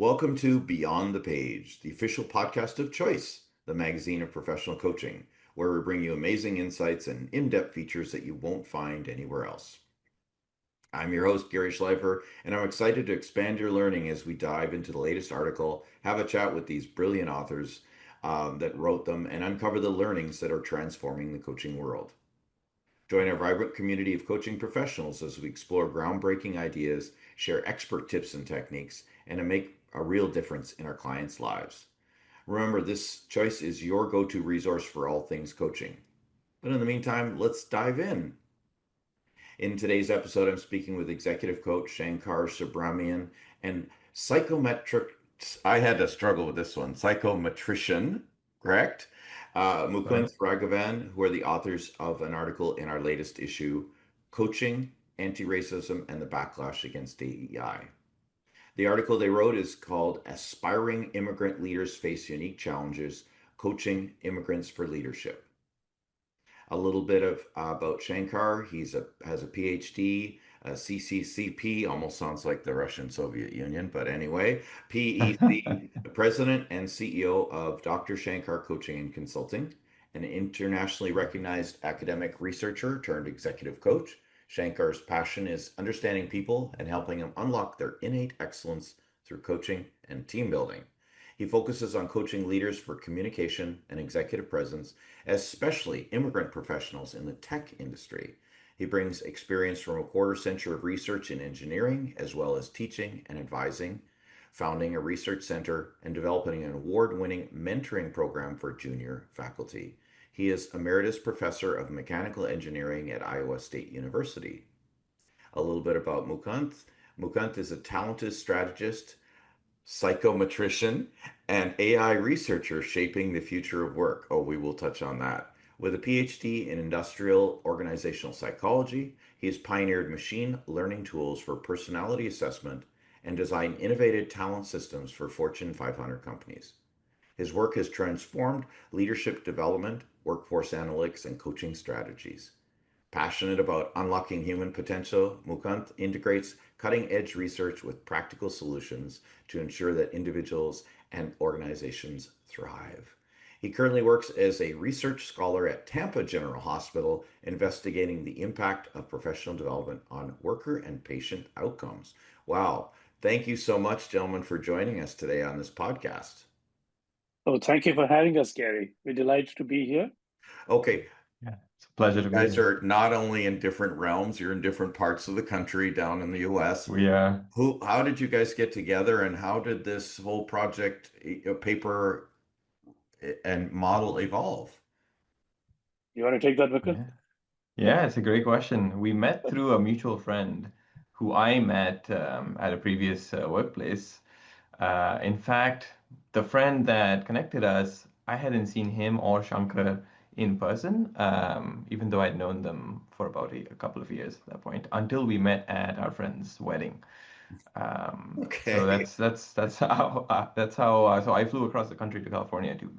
Welcome to Beyond the Page, the official podcast of Choice, the magazine of professional coaching, where we bring you amazing insights and in-depth features that you won't find anywhere else. I'm your host, Gary Schleifer, and I'm excited to expand your learning as we dive into the latest article, have a chat with these brilliant authors that wrote them, and uncover the learnings that are transforming the coaching world. Join our vibrant community of coaching professionals as we explore groundbreaking ideas, share expert tips and techniques, and to make a real difference in our clients' lives. Remember, this choice is your go-to resource for all things coaching. But in the meantime, let's dive in. In today's episode, I'm speaking with executive coach Shankar Subramaniam and psychometric, I had to struggle with this one, psychometrician, correct? Right. Mukhunth Raghavan, who are the authors of an article in our latest issue, Coaching, Anti-Racism, and the Backlash Against DEI. The article they wrote is called Aspiring Immigrant Leaders Face Unique Challenges, Coaching Immigrants for Leadership. A little bit of about Shankar. Has a PhD, a CCCP, almost sounds like the Russian Soviet Union, but anyway, PEC, the president and CEO of Dr. Shankar Coaching and Consulting, an internationally recognized academic researcher turned executive coach. Shankar's passion is understanding people and helping them unlock their innate excellence through coaching and team building. He focuses on coaching leaders for communication and executive presence, especially immigrant professionals in the tech industry. He brings experience from a quarter century of research in engineering, as well as teaching and advising, founding a research center, and developing an award winning mentoring program for junior faculty. He is Emeritus Professor of Mechanical Engineering at Iowa State University. A little bit about Mukhunth. Mukhunth is a talented strategist, psychometrician, and AI researcher shaping the future of work. Oh, we will touch on that. With a PhD in industrial organizational psychology, he has pioneered machine learning tools for personality assessment and designed innovative talent systems for Fortune 500 companies. His work has transformed leadership development, workforce analytics, and coaching strategies. Passionate about unlocking human potential, Mukhunth integrates cutting edge research with practical solutions to ensure that individuals and organizations thrive. He currently works as a research scholar at Tampa General Hospital, investigating the impact of professional development on worker and patient outcomes. Wow. Thank you so much, gentlemen, for joining us today on this podcast. Oh, thank you for having us, Gary. We're delighted to be here. Okay, Yeah, it's a pleasure you to be guys here. are not only in different realms, you're in different parts of the country down in the US. We How did you guys get together and how did this whole project, paper and model evolve? You want to take that, Vikram? yeah. Yeah, it's a great question. We met through a mutual friend who I met at a previous workplace. In fact, the friend that connected us, I hadn't seen him or Shankar in person, even though I'd known them for about a couple of years at that point, until we met at our friend's wedding. So Okay. that's how so I flew across the country to California to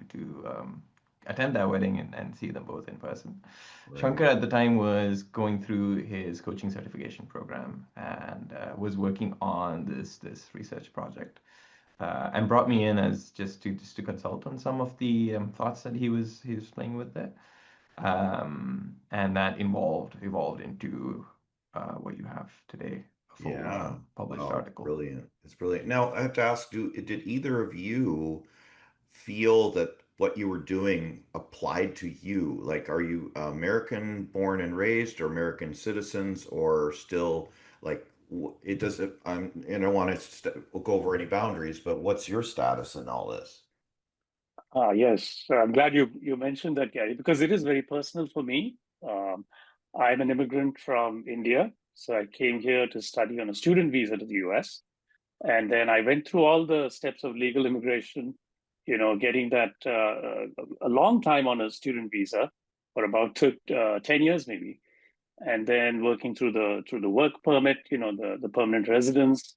attend that wedding and see them both in person. Right. Shankar at the time was going through his coaching certification program and was working on this research project and brought me in as just to consult on some of the thoughts that he was playing with there. And that evolved into what you have today, a full Yeah. published Wow, it's article. brilliant. It's brilliant. Now, I have to ask, did either of you feel that what you were doing applied to you? Like, are you American born and raised, or American citizens, or still like it doesn't? I don't want to go over any boundaries, but what's your status in all this? Yes, I'm glad you mentioned that, Gary, because it is very personal for me. Um, I'm an immigrant from India, so I came here to study on a student visa to the US, and then I went through all the steps of legal immigration. Getting that a long time on a student visa for about 10 years maybe, and then working through the work permit, the permanent residence,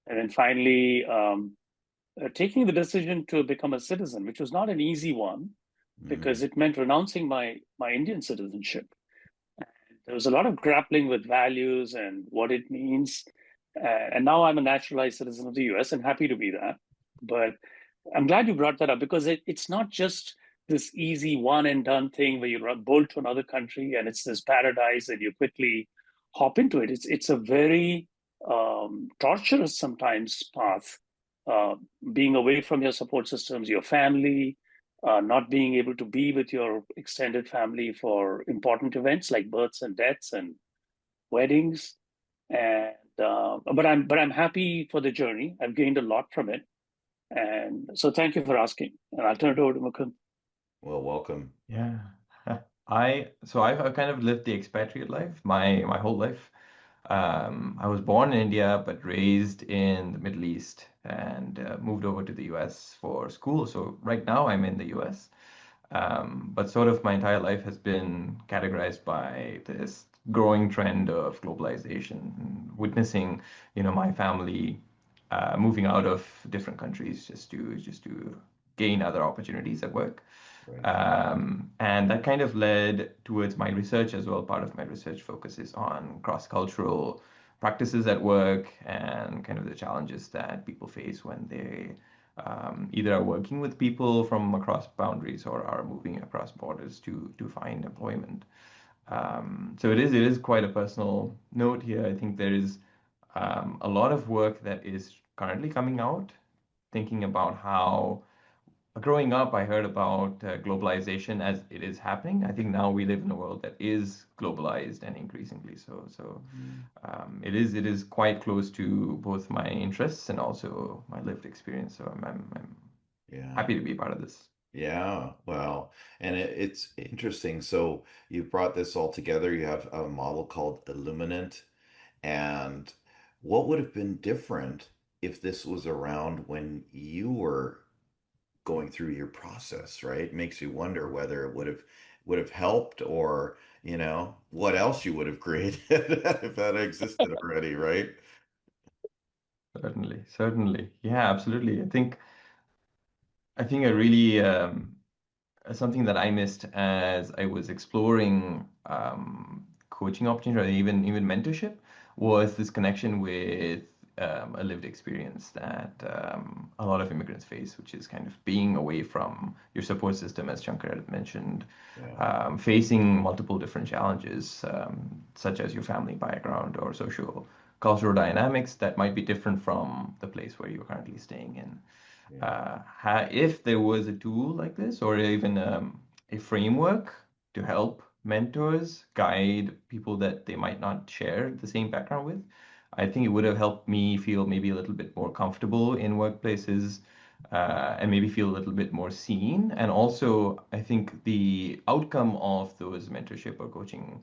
and then finally taking the decision to become a citizen, which was not an easy one Mm-hmm. because it meant renouncing my Indian citizenship. There was a lot of grappling with values and what it means. And now I'm a naturalized citizen of the US and happy to be that. But I'm glad you brought that up, because it's not just this easy one and done thing where you bolt to another country and it's this paradise and you quickly hop into it. It's a very torturous sometimes path, uh, being away from your support systems, your family, not being able to be with your extended family for important events like births and deaths and weddings. And but I'm happy for the journey. I've gained a lot from it, and so thank you for asking. And I'll turn it over to Mukhunth. Well, welcome. Yeah. I've kind of lived the expatriate life my whole life. I was born in India but raised in the Middle East and moved over to the US for school. So right now I'm in the US. But sort of my entire life has been categorized by this growing trend of globalization, witnessing, my family moving out of different countries just to gain other opportunities at work. Right. And that kind of led towards my research as well. Part of my research focuses on cross-cultural practices at work and kind of the challenges that people face when they either are working with people from across boundaries or are moving across borders to find employment. So it is quite a personal note here. I think there is a lot of work that is currently coming out, thinking about how growing up, I heard about globalization as it is happening. I think now we live in a world that is globalized and increasingly so. So it is quite close to both my interests and also my lived experience. So I'm Yeah. happy to be part of this. Yeah. Well, and it's interesting. So you brought this all together. You have a model called Illuminant. And what would have been different if this was around when you were going through your process, right? Makes you wonder whether it would have helped, or, what else you would have created if that existed already, right? Certainly, certainly. Yeah, absolutely. I think a really something that I missed as I was exploring coaching opportunities or even mentorship was this connection with a lived experience that a lot of immigrants face, which is kind of being away from your support system, as Shankar had mentioned, Yeah. facing multiple different challenges, such as your family background or social cultural dynamics that might be different from the place where you're currently staying in. Yeah. If there was a tool like this or even a framework to help mentors guide people that they might not share the same background with, I think it would have helped me feel maybe a little bit more comfortable in workplaces and maybe feel a little bit more seen. And also, I think the outcome of those mentorship or coaching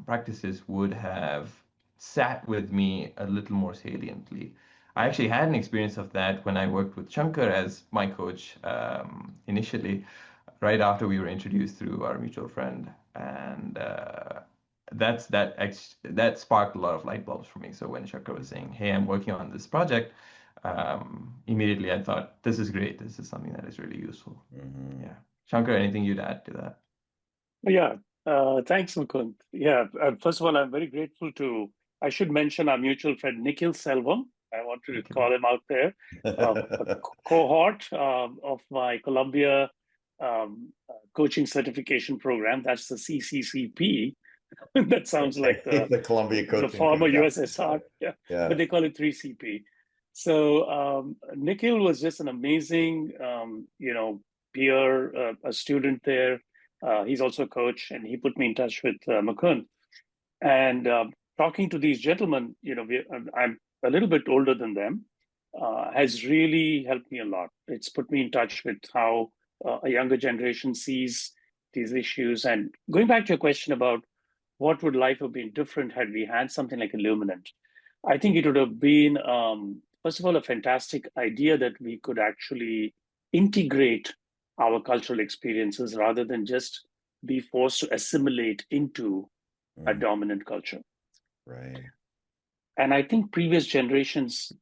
practices would have sat with me a little more saliently. I Yeah. actually had an experience of that when I worked with Shankar as my coach initially, right after we were introduced through our mutual friend, and that sparked a lot of light bulbs for me. So when Shankar was saying, "Hey, I'm working on this project," immediately I thought, "This is great. This is something that is really useful." Hmm. Yeah, Shankar, anything you'd add to that? Yeah, thanks, Mukhunth. Yeah, first of all, I'm very grateful to. I should mention our mutual friend Nikhil Selvam. I want to Nikhil. call him out there. A cohort of my Columbia coaching certification program. That's the CCCP. That sounds like Okay. The Columbia the Coaching former Program. USSR. Yeah, Yeah. but they call it 3CP. So Nikhil was just an amazing, peer, a student there. He's also a coach, and he put me in touch with Mukhunth. And talking to these gentlemen, I'm a little bit older than them, has really helped me a lot. It's put me in touch with how a younger generation sees these issues. And going back to your question about what would life have been different had we had something like Illuminant, I think it would have been, first of all, a fantastic idea that we could actually integrate our cultural experiences rather than just be forced to assimilate into a Mm, dominant culture. right. And I think previous generations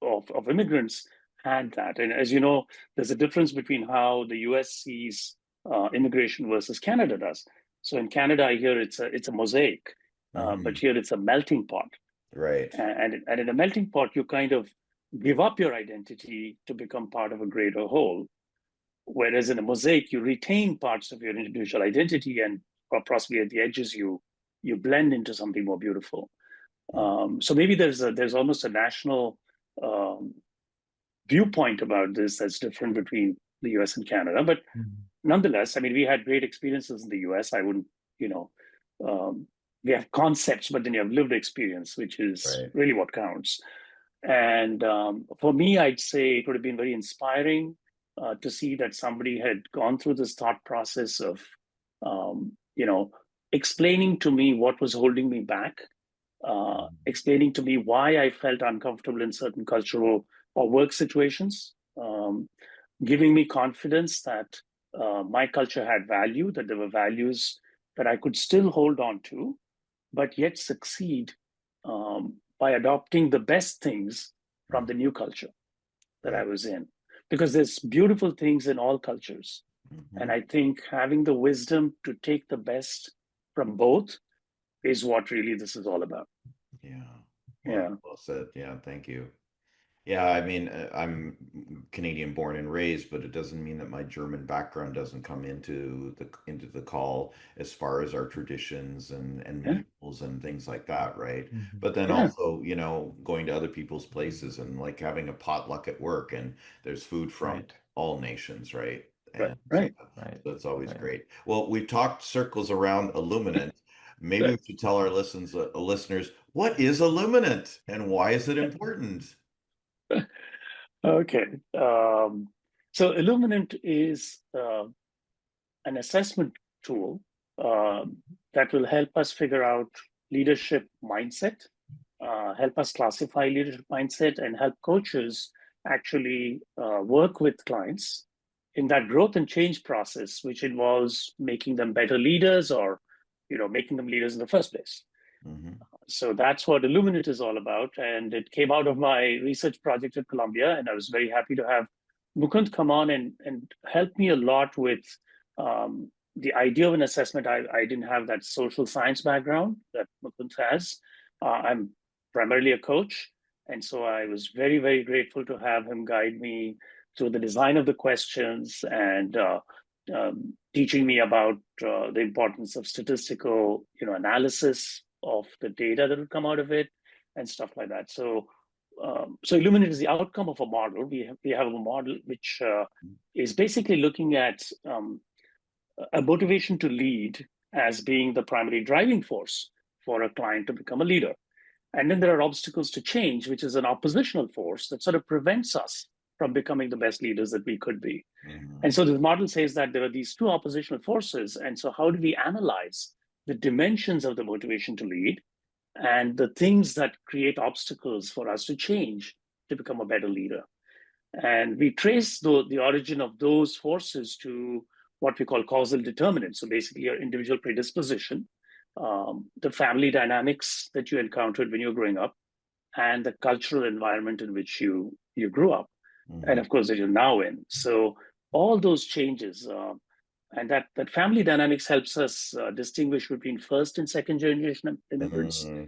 of immigrants had that. And as you know, there's a difference between how the US sees immigration versus Canada does. So in Canada, I hear it's a mosaic, but Hmm. here it's a melting pot. Right. And in a melting pot, you kind of give up your identity to become part of a greater whole. Whereas in a mosaic, you retain parts of your individual identity, and or possibly at the edges, you blend into something more beautiful. So maybe there's almost a national um, viewpoint about this that's different between the US and Canada. But nonetheless, I mean, we had great experiences in the US. I wouldn't, you know, we have concepts, but then you have lived experience, which is Right. really what counts. And for me, I'd say it would have been very inspiring to see that somebody had gone through this thought process of, you know, explaining to me what was holding me back, explaining to me why I felt uncomfortable in certain cultural or work situations, giving me confidence that my culture had value, that there were values that I could still hold on to, but yet succeed by adopting the best things from the new culture that I Right. was in. Because there's beautiful things in all cultures. And I think having the wisdom to take the best from both is what really this is all about. Yeah. Well, Yeah. well said. Yeah, thank you. Yeah, I mean, I'm Canadian born and raised, but it doesn't mean that my German background doesn't come into the call as far as our traditions and Yeah. meals and things like that, right? Mhm. But then Yeah. also, going to other people's places and like having a potluck at work and there's food from Right, all nations, right? Right. And Right. right, so it's always right. great. Well, we've talked circles around Illuminant. Maybe we should tell our listeners, what is Illuminant and why is it important? Okay. So Illuminant is an assessment tool that will help us figure out leadership mindset, help us classify leadership mindset, and help coaches actually work with clients in that growth and change process, which involves making them better leaders or making them leaders in the first place. Hmm. So that's what Illuminate is all about. And it came out of my research project at Columbia. And I was very happy to have Mukhunth come on and help me a lot with the idea of an assessment. I didn't have that social science background that Mukhunth has. I'm primarily a coach. And so I was very, very grateful to have him guide me through the design of the questions and teaching me about the importance of statistical analysis of the data that would come out of it and stuff like that. So Illuminate is the outcome of a model. We have a model which is basically looking at a motivation to lead as being the primary driving force for a client to become a leader. And then there are obstacles to change, which is an oppositional force that sort of prevents us from becoming the best leaders that we could be. And Hmm. so the model says that there are these two oppositional forces. And so, how do we analyze the dimensions of the motivation to lead and the things that create obstacles for us to change to become a better leader? And we trace the origin of those forces to what we call causal determinants. So, basically, your individual predisposition, the family dynamics that you encountered when you were growing up, and the cultural environment in which you grew up, and Hmm. of course that you're now in. So all those changes, and that family dynamics helps us distinguish between first and second generation immigrants. Hmm.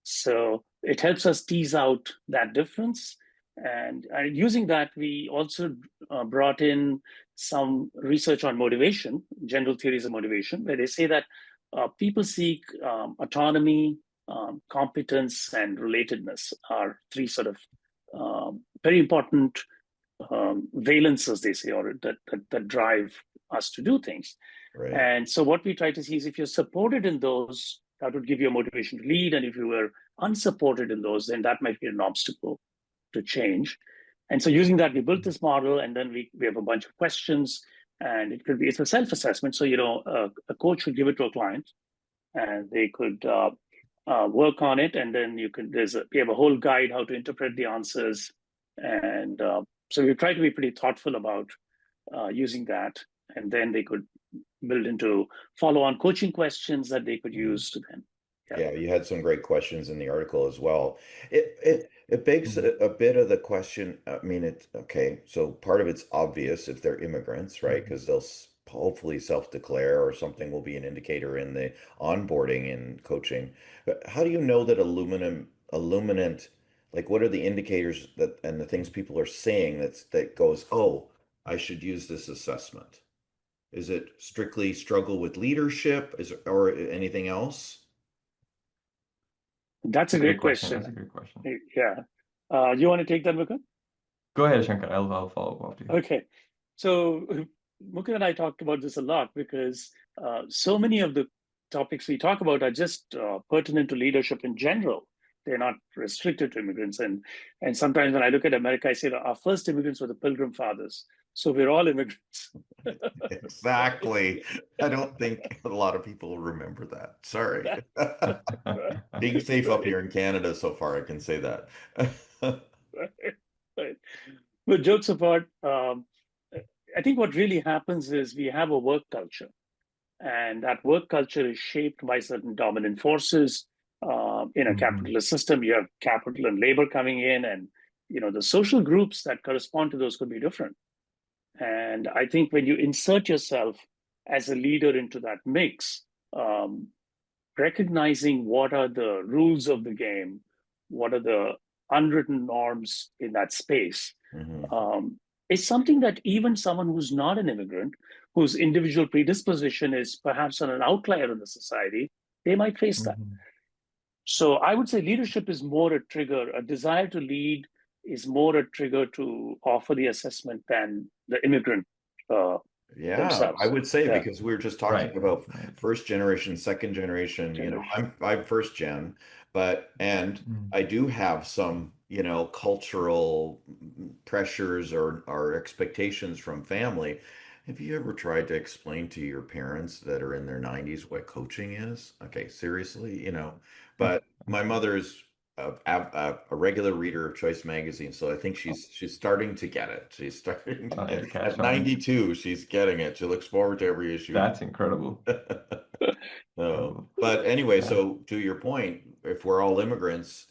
So it helps us tease out that difference. And using that, we also brought in some research on motivation, general theories of motivation, where they say that people seek autonomy, competence, and relatedness are three sort of very important valences, they say, or that drive us to do things. Right. And so what we try to see is if you're supported in those, that would give you a motivation to lead. And if you were unsupported in those, then that might be an obstacle to change. And so using that, we built this model, and then we have a bunch of questions, and it's a self-assessment. So, a coach would give it to a client, and they could work on it, and then we have a whole guide how to interpret the answers, and so we try to be pretty thoughtful about using that, and then they could build into follow-on coaching questions that they could Mhm. use to then, yeah, Yeah, you had some great questions in the article as well. It begs Mhm. a bit of the question. I mean, it's okay. So part of it's obvious if they're immigrants, right? Mhm. Because they'll hopefully self-declare or something will be an indicator in the onboarding and coaching. But how do you know that Illuminant Like, what are the indicators that and the things people are saying that goes, oh, I should use this assessment? Is it strictly struggle with leadership? Is it, or anything else? That's That's a a great great question. question. That's a great question. Yeah. You want to take that, Mukund? Go ahead, Shankar. I'll follow up after you. Okay. So Mukund and I talked about this a lot because so many of the topics we talk about are just pertinent to leadership in general. They're not restricted to immigrants. And sometimes when I look at America, I say that our first immigrants were the Pilgrim Fathers. So we're all immigrants. Exactly. I don't think a lot of people remember that. Sorry. Being safe up Right, here in Canada so far, I can say that. right, right. But jokes apart, I think what really happens is we have a work culture, and that work culture is shaped by certain dominant forces. In a Hmm. capitalist system, you have capital and labor coming in, and the social groups that correspond to those could be different. And I think when you insert yourself as a leader into that mix, um, recognizing what are the rules of the game, what are the unwritten norms in that space, Mhm. um, is something that even someone who's not an immigrant, whose individual predisposition is perhaps on an outlier in the society, they might face that. Hmm. So I would say leadership is more a trigger, a desire to lead is more a trigger to offer the assessment than the immigrant uh, Yeah, I themselves. would say Yeah, because we were just talking Right. about Right. first generation, second generation, generation. I'm first gen, but and Mm. I do have some, cultural pressures or expectations from family. Have you ever tried to explain to your parents that are in their 90s what coaching is? Okay, seriously, but my mother is a regular reader of Choice magazine, so I think she's starting to get it. She's starting To at catch on. 92, she's getting it. She looks forward to every issue. That's incredible. So, Incredible. but anyway, Yeah. so to your point, if we're all immigrants,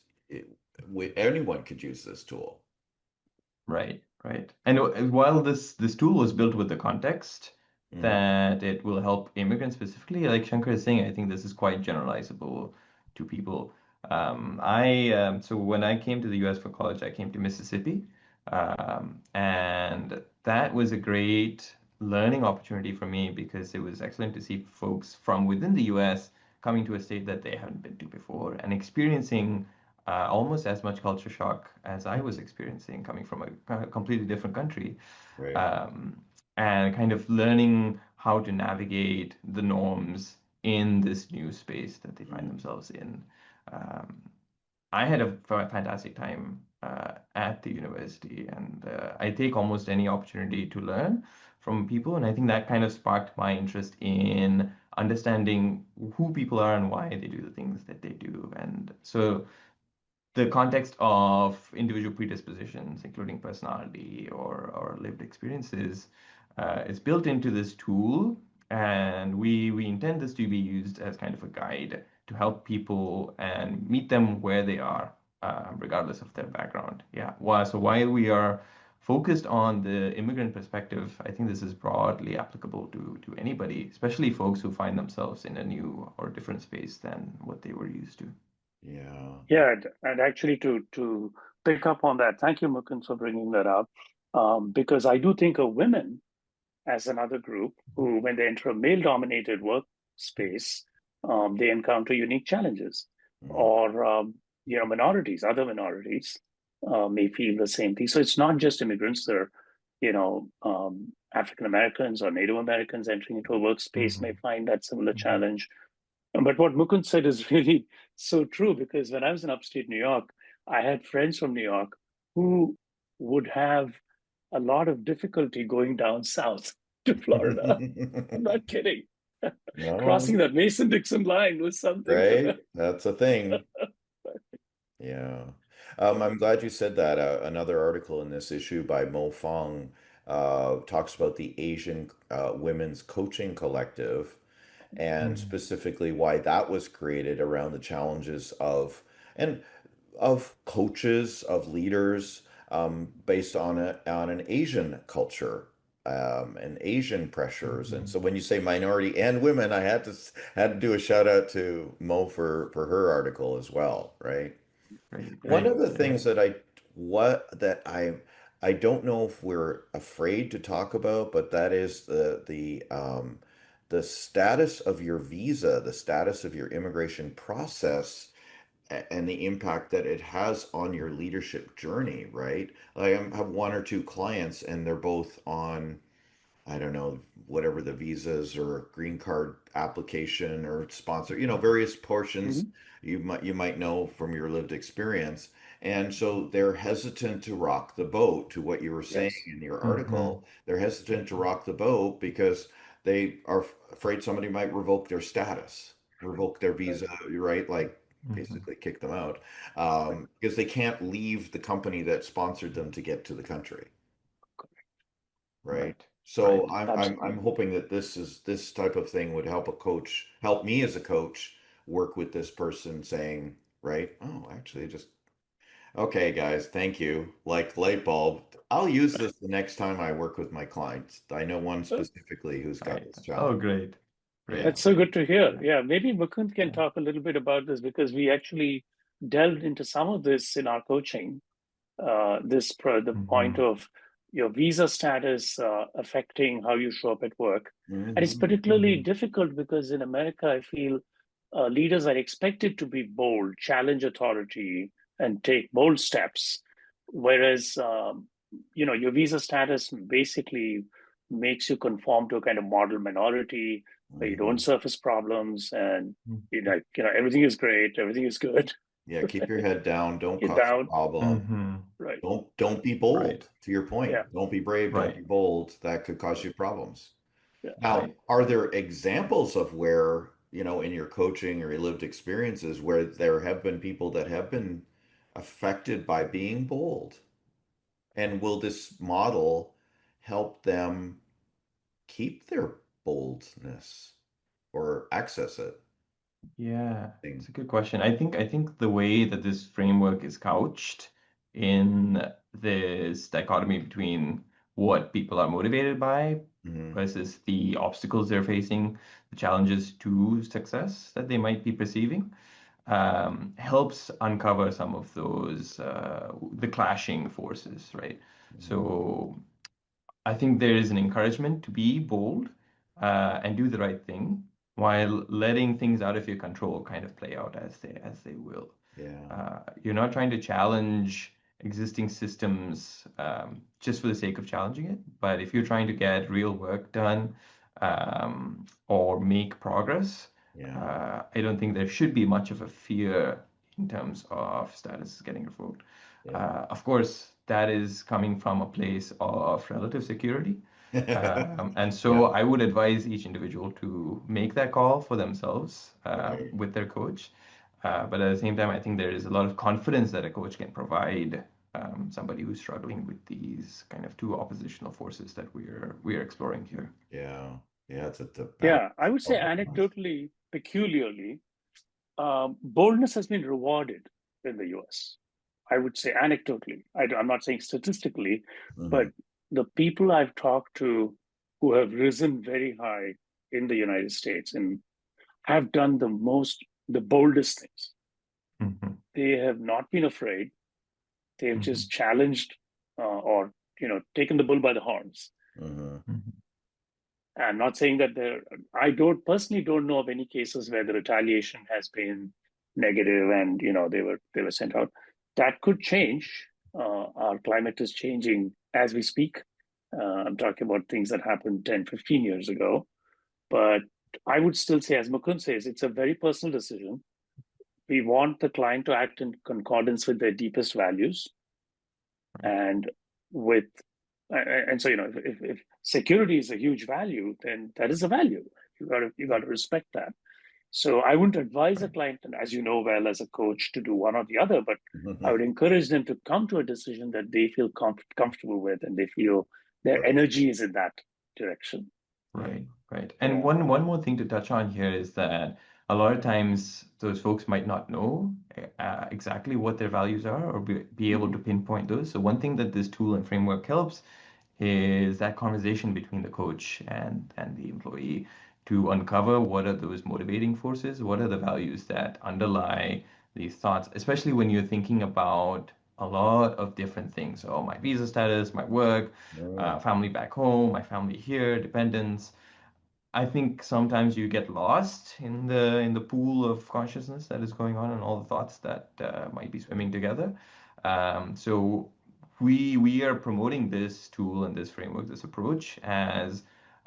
anyone could use this tool. Right, right. And while this tool was built with the context Mm, that it will help immigrants specifically, like Shankar is saying, I think this is quite generalizable to people. So when I came to the US for college, I came to Mississippi, and that was a great learning opportunity for me because it was excellent to see folks from within the US coming to a state that they haven't been to before and experiencing almost as much culture shock as I was experiencing coming from a completely different country, right. um, and kind of learning how to navigate the norms in this new space that they find Mm, themselves in. Um, I had a fantastic time at the university, and I take almost any opportunity to learn from people, and I think that kind of sparked my interest in understanding who people are and why they do the things that they do. And so the context of individual predispositions, including personality or lived experiences, is built into this tool, and we intend this to be used as kind of a guide to help people and meet them where they are, regardless of their background. Yeah. So while we are focused on the immigrant perspective, I think this is broadly applicable to anybody, especially folks who find themselves in a new or different space than what they were used to. yeah. Yeah, and actually to pick up on that, thank you, Mukund, for bringing that up, because I do think of women as another group who, when they enter a male-dominated workspace, they encounter unique challenges, Mm, or minorities, other minorities may feel the same thing. So it's not just immigrants; they're African Americans or Native Americans entering into a workspace may Mhm. find that similar Mhm. challenge. But what Mukund said is really so true because when I was in upstate New York, I had friends from New York who would have a lot of difficulty going down south to Florida. I'm mm. not kidding. Crossing No, that Mason-Dixon line was something for right? them. That's a thing. Yeah. I'm glad you said that. Another article in this issue by Mo Fong talks about the Asian Women's Coaching Collective and Mhm. specifically why that was created around the challenges and of coaches, of leaders, based on an Asian culture, and Asian pressures. And Mhm. so when you say minority and women, I had to do a shout out to Mo for her article as well, right? Great, One great. of the Yeah. things that I don't know if we're afraid to talk about, but that is the status of your visa, the status of your immigration process, and the impact that it has on your leadership journey, right? Have one or two clients, and they're both on, I don't know, whatever the visas or green card application or sponsor, various portions Mhm. you might know from your lived experience. And so they're hesitant to rock the boat, to what you were saying Yes. in your Mm-hmm. article. They're hesitant to rock the boat because they are afraid somebody might revoke their status, revoke their Right. visa, right? Like Mm-hmm. basically kick them out, Right. because they can't leave the company that sponsored them to get to the country. Right. Right, So right. I'm Absolutely. hoping that this type of thing would help me as a coach work with this person saying, right, oh, actually just okay, guys, thank you. Like light bulb. I'll use this the next time I work with my clients. I know one Uh, specifically who's got Right. this Oh, challenge. great. Yeah. Great, That's so great. good to hear. Yeah, Yeah, maybe Mukhunth can yeah. talk a little bit about this because we actually delved into some of this in our coaching. The point Mm-hmm. of your visa status affecting how you show up at work. And it's Hmm. particularly Mm-hmm. difficult because in America, I feel leaders are expected to be bold, challenge authority, and take bold steps. Whereas, your visa status basically makes you conform to a kind of model minority where you don't Hmm. surface problems and Mm-hmm. everything is great, everything is good. Yeah, keep your head down. Don't Get cause a down. problem. Mm-hmm. Right. Don't be Right, bold. To your Yeah. point, don't be brave, don't right, be bold. That could cause Right. you problems. Yeah. Now, right. are there examples of where, in your coaching or your lived experiences, where there have been people that have been affected by being bold? And will this model help them keep their boldness or access it? Yeah, Thing. it's a good question. I think the way that this framework is couched in this dichotomy between what people are motivated by Hmm. versus the obstacles they're facing, the challenges to success that they might be perceiving, helps uncover some of those the clashing forces, right? So I think there is an encouragement to be bold and do the right thing while letting things out of your control kind of play out as they will. Yeah. You're not trying to challenge existing systems just for the sake of challenging it, but if you're trying to get real work done or make progress, Yeah. I don't think there should be much of a fear in terms of status getting revoked. Of course, that is coming from a place of relative security. Yeah. And so Yeah. I would advise each individual to make that call for themselves Right. with their coach. But at the same time, I think there is a lot of confidence that a coach can provide somebody who's struggling with these kind of two oppositional forces that we're exploring here. Yeah. Yeah. It's at the back Yeah. I would say of us. anecdotally, peculiarly, boldness has been rewarded in the US. I would say anecdotally. I'm not saying statistically, but Hmm. the people I've talked to who have risen very high in the United States and have done the boldest things. Mhm, They have not been afraid. They've mhm, just challenged or taken the bull by the horns. Hmm. mhm. I'm not saying that I don't personally don't know of any cases where the retaliation has been negative and they were sent out. That could change. Our climate is changing as we speak. I'm talking about things that happened 10, 15 years ago. But I would still say, as Mukund says, it's a very personal decision. We want the client to act in concordance with their deepest values Right. and with and so if security is a huge value, then that is a value. You got to respect that. So I wouldn't advise a Right. client, and as you know well as a coach, to do one or the other, but I Hmm. would encourage them to come to a decision that they feel comfortable with and they feel their Right. energy is in that direction. Yeah. Right, right. And Yeah. one more thing to touch on here is that a lot of times those folks might not know exactly what their values are or be able to Mhm. pinpoint those. So one thing that this tool and framework helps is that conversation between the coach and the employee to uncover what are those motivating forces, what are the values that underlie these thoughts, especially when you're thinking about a lot of different things. Oh, my visa status, my work, Mm. family back home, my family here, dependents. I think sometimes you get lost in the pool of consciousness that is going on and all the thoughts that might be swimming together. So we are promoting this tool and this framework, this approach as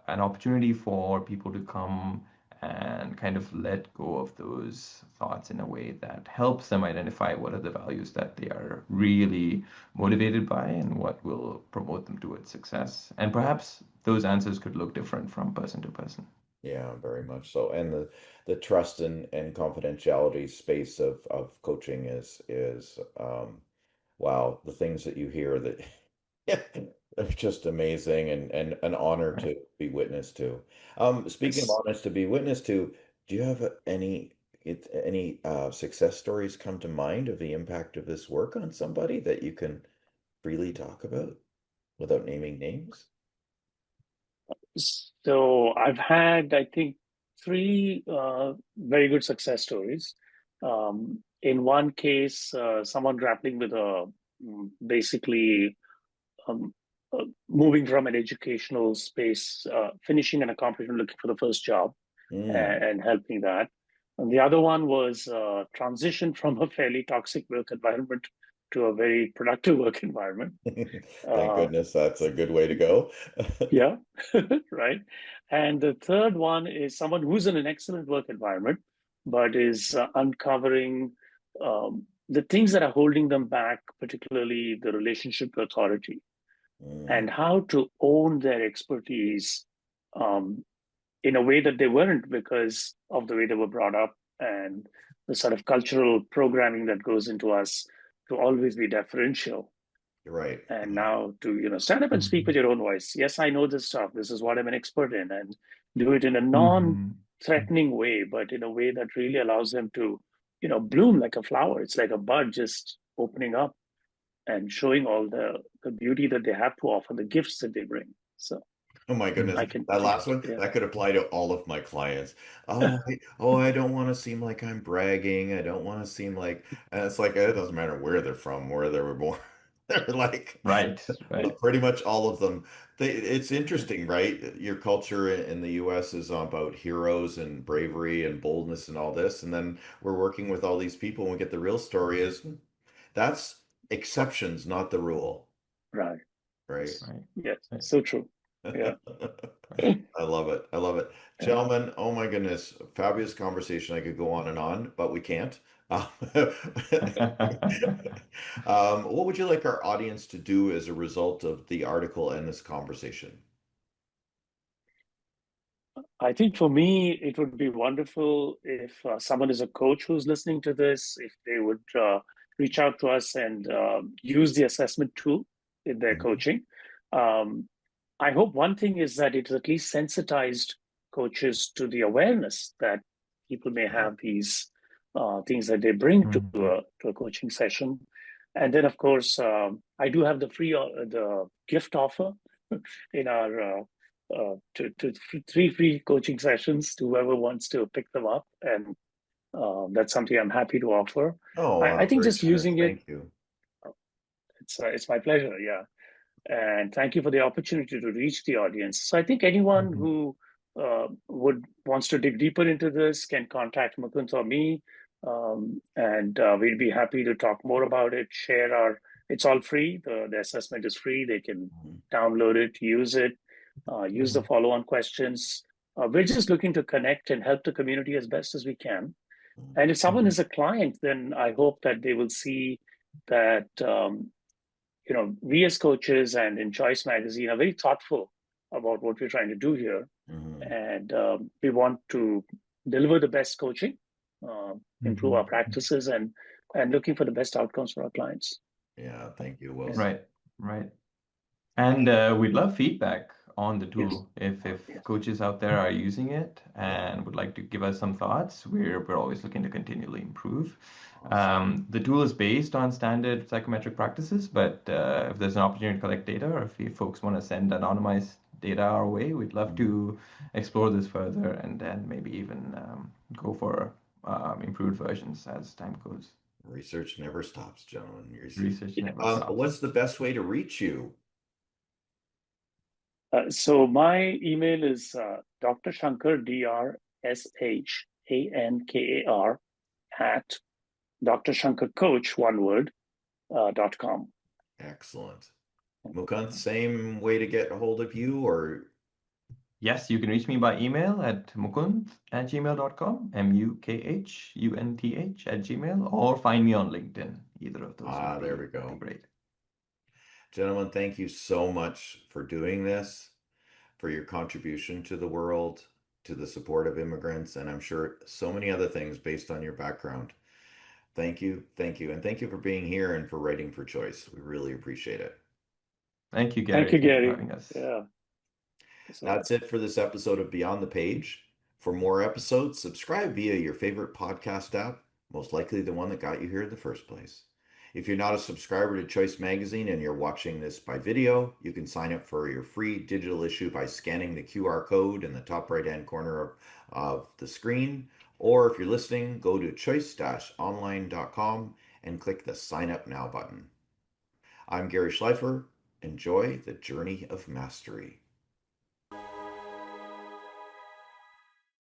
an opportunity for people to come and kind of let go of those thoughts in a way that helps them identify what are the values that they are really motivated by and what will promote them towards success. And perhaps those answers could look different from person to person. Yeah, very much so. And the trust and confidentiality space of coaching is wow, the things that you hear that are just amazing and an honor Right. to be witness to. Speaking of Yes. honors to be witness to, do you have any success stories come to mind of the impact of this work on somebody that you can freely talk about without naming names? So I've had, I think, three very good success stories. In one case, someone grappling with basically um, moving from an educational space, finishing an accomplishment, looking for the first job, Mm. and helping that. And the other one was transition from a fairly toxic work environment to a very productive work environment. Thank Uh, goodness that's a good way to go. yeah, right. And the third one is someone who's in an excellent work environment, but is uncovering the things that are holding them back, particularly the relationship to authority, Mm. and how to own their expertise um, in a way that they weren't because of the way they were brought up and the sort of cultural programming that goes into us to always be deferential. You're right. And Yeah. now to stand up and speak with Mhm. your own voice. Yes, I know this stuff. This is what I'm an expert in, and do it in a Mhm. non-threatening way, but in a way that really allows them to bloom like a flower. It's like a bud just opening up and showing all the beauty that they have to offer, the gifts that they bring. So Oh my goodness. I can, That last one, yeah, that could apply to all of my clients. I don't want to seem like I'm bragging. I don't want to seem like, and it's like, it doesn't matter where they're from, where they were born. They're like, Right, right. pretty much all of them. It's interesting, right? Your culture in the US is about heroes and bravery and boldness and all this. And then we're working with all these people and we get the real story is that's exceptions, not the rule, right. right? Right, Yes, right, so true. Yeah. right. I love it. I love it. Yeah. Gentlemen, oh my goodness, fabulous conversation. I could go on and on, but we can't. Um, what would you like our audience to do as a result of the article and this conversation? I think for me, it would be wonderful if someone is a coach who's listening to this, if they would reach out to us and use the assessment tool in their Mhm. coaching. Um, I hope one thing is that it at least sensitized coaches to the awareness that people may Yeah. have these things that they bring Mhm. to a coaching session. And then, of course, I do have the gift offer in our to three free coaching sessions to whoever wants to pick them up, and that's something I'm happy to offer. Oh, I wow, think very just generous. using it, Thank you. it's my pleasure. Yeah. And thank you for the opportunity to reach the audience. So I think anyone Mhm. who would wants to dig deeper into this can contact Mukhunth or me, and we'd be happy to talk more about it. Share our. It's all free. The assessment is free. They can Mhm. download it, use it, use the Mhm. follow-on questions. We're just looking to connect and help the community as best as we can. And if someone Mhm. is a client, then I hope that they will see that we as coaches and in Choice Magazine are very thoughtful about what we're trying to do here, Mhm. and we want to deliver the best coaching, improve our Mhm. practices, and looking for the best outcomes for our clients. Yeah, thank you. Well Yeah. said. Right, right. And we'd love feedback on the Yes. tool. If Yes. coaches out there are using it Yeah, and would like to give us some thoughts, we're always looking to continually improve. awesome. The tool is based on standard psychometric practices, but if there's an opportunity to collect data, or if you folks want to send anonymized data our way, we'd love Mhm. to explore this further and then maybe even go for improvement. improved versions as time goes. Research never stops, gentlemen. Research never stops. What's the best way to reach you? So my email is Dr. Shankar, DrShankar, at drshankarcoach, one word, .com. Excellent. Mukhunth, same way to get a hold of you, or Yes, you can reach me by email at mukhunth@gmail.com, mukhunth@gmail, or find me on LinkedIn. Either of those would there be we go. great. Gentlemen, thank you so much for doing this, for your contribution to the world, to the support of immigrants, and I'm sure so many other things based on your background. Thank you, and thank you for being here and for writing for Choice. We really appreciate it. Thank you, Thank Gary. you, Thank you for Gary. having us. Yeah. That's it for this episode of Beyond the Page. For more episodes, subscribe via your favorite podcast app, most likely the one that got you here in the first place. If you're not a subscriber to Choice Magazine and you're watching this by video, you can sign up for your free digital issue by scanning the QR code in the top right-hand corner of the screen. Or if you're listening, go to choice-online.com and click the Sign Up Now button. I'm Gary Schleifer. Enjoy the journey of mastery.